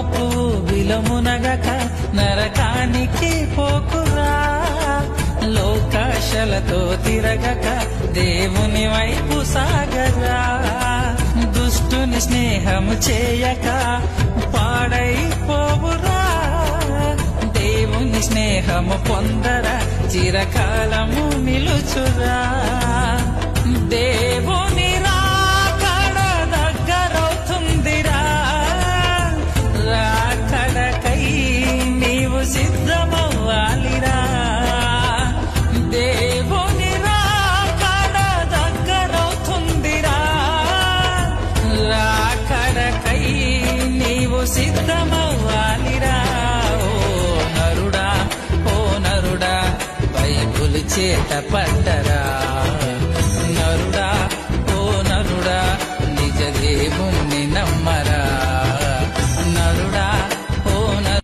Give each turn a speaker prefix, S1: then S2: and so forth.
S1: పాపపు విలమునగక నరకానికి పోకురా లోకాశలతో తిరగక దేవుని వైపు సాగరా దుష్టుని స్నేహము చేయక పాడైపోవురా దేవుని స్నేహము పొందరా చిరకాలము నిలుచురా దేవుని రాకడ దగ్గరవుతుందిరా రాకడకై నీవు సిద్ధమవ్వాలిరా దేవుని రాకడ దగ్గరవుతుందిరా రాకడకై నీవు సిద్ధమవ్వాలిరా ఓ నరుడా బైబుల్ చేత పట్టరా